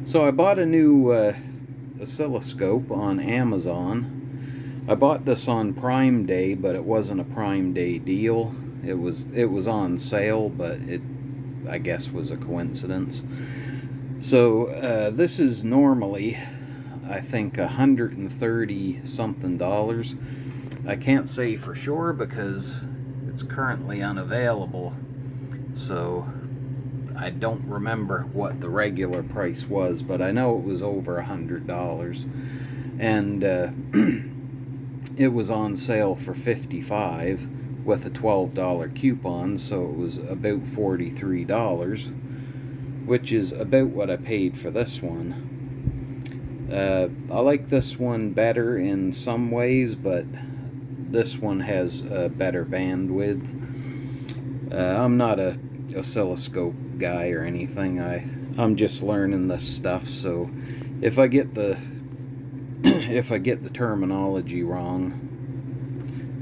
So I bought a new oscilloscope on Amazon. I bought this on Prime Day, but it wasn't a Prime Day deal. It was on sale, but it, I guess, was a coincidence. So this is normally, I think, $130 something. I can't say for sure because it's currently unavailable. So I don't remember what the regular price was, but I know it was over $100, and it was on sale for $55 with a $12 coupon, so it was about $43, which is about what I paid for this one. I like this one better in some ways, but this one has a better bandwidth. I'm not a oscilloscope guy or anything. I'm just learning this stuff, so if I get the terminology wrong,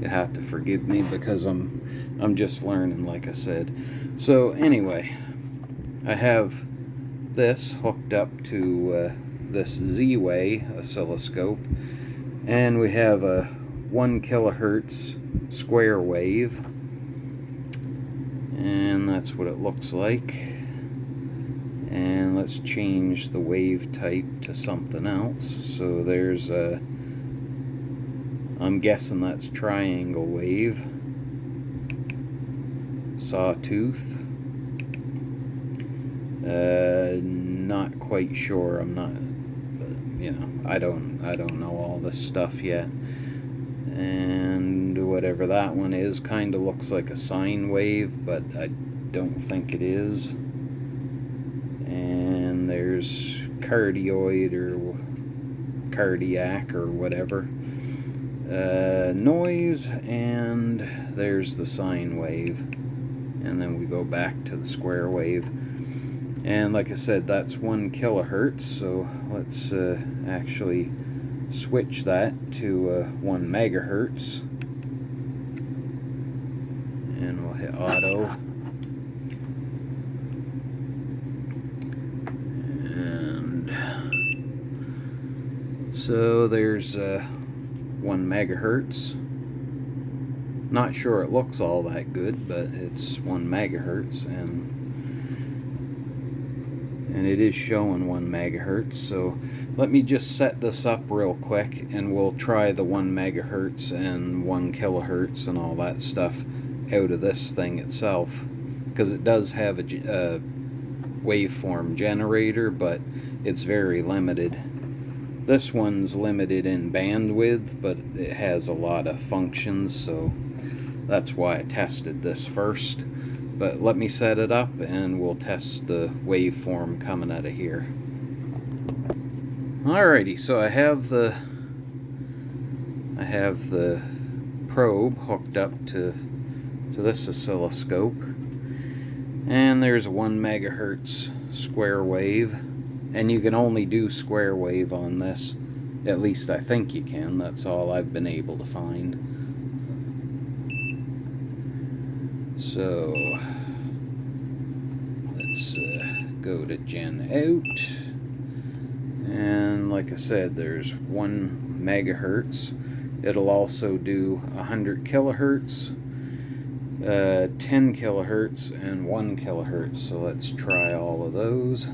you have to forgive me because I'm just learning, like I said. So anyway, I have this hooked up to this Z-Way oscilloscope, and we have a 1 kilohertz square wave. And that's what it looks like. And let's change the wave type to something else. So there's a, I'm guessing that's triangle wave. Sawtooth. Not quite sure. I'm not, you know, I don't know all this stuff yet. And whatever that one is kind of looks like a sine wave, but I don't think it is. And there's cardioid or cardiac or whatever. Noise, and there's the sine wave. And then we go back to the square wave. And like I said, that's 1 kilohertz, so let's actually switch that to 1 megahertz, and we'll hit auto, and so there's 1 megahertz. Not sure it looks all that good, but it's 1 megahertz, and it is showing 1 megahertz. So let me just set this up real quick, and we'll try the 1 megahertz and 1 kilohertz and all that stuff out of this thing itself, because it does have a waveform generator, but it's very limited. This one's limited in bandwidth, but it has a lot of functions, so that's why I tested this first. But let me set it up and we'll test the waveform coming out of here. Alrighty, so I have the probe hooked up to this oscilloscope, and there's a 1 megahertz square wave, and you can only do square wave on this. At least I think you can. That's all I've been able to find. So let's go to Gen Out, and like I said, there's 1 megahertz. It'll also do 100 kilohertz, 10 kilohertz, and 1 kilohertz. So let's try all of those.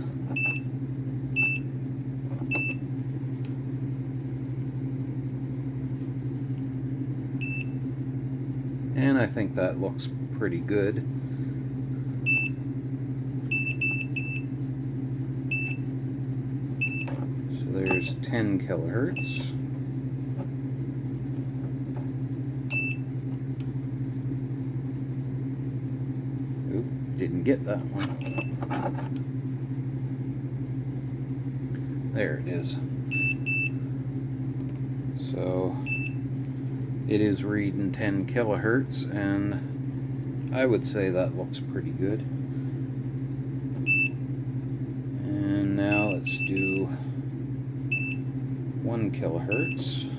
And I think that looks pretty good. So there's 10 kilohertz. Oop, didn't get that one. There it is. So it is reading 10 kilohertz, and I would say that looks pretty good. And now let's do 1 kilohertz.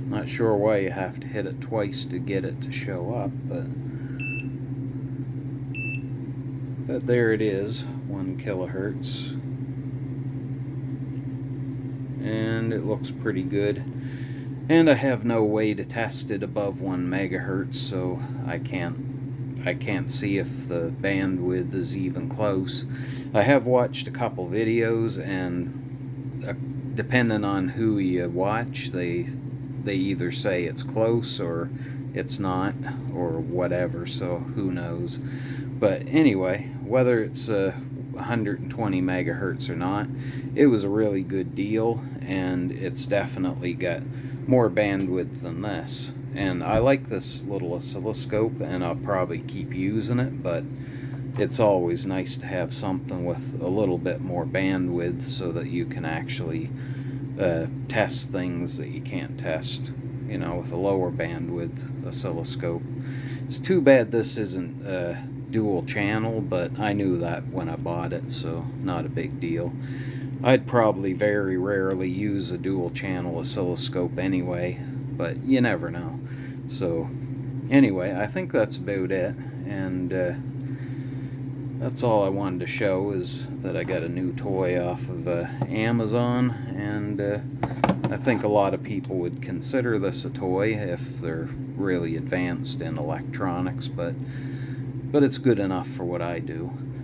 Not sure why you have to hit it twice to get it to show up, but there it is, 1 kilohertz, and it looks pretty good. And I have no way to test it above 1 megahertz, so I can't see if the bandwidth is even close. I have watched a couple videos, and depending on who you watch, they either say it's close or it's not, or whatever, so who knows. But anyway, whether it's 120 megahertz or not, it was a really good deal, and it's definitely got more bandwidth than this. And I like this little oscilloscope, and I'll probably keep using it, but it's always nice to have something with a little bit more bandwidth so that you can actually test things that you can't test, you know, with a lower bandwidth oscilloscope. It's too bad this isn't dual channel, but I knew that when I bought it, so not a big deal. I'd probably very rarely use a dual channel oscilloscope anyway, but you never know. So anyway, I think that's about it, and that's all I wanted to show, is that I got a new toy off of Amazon, and I think a lot of people would consider this a toy if they're really advanced in electronics, but it's good enough for what I do.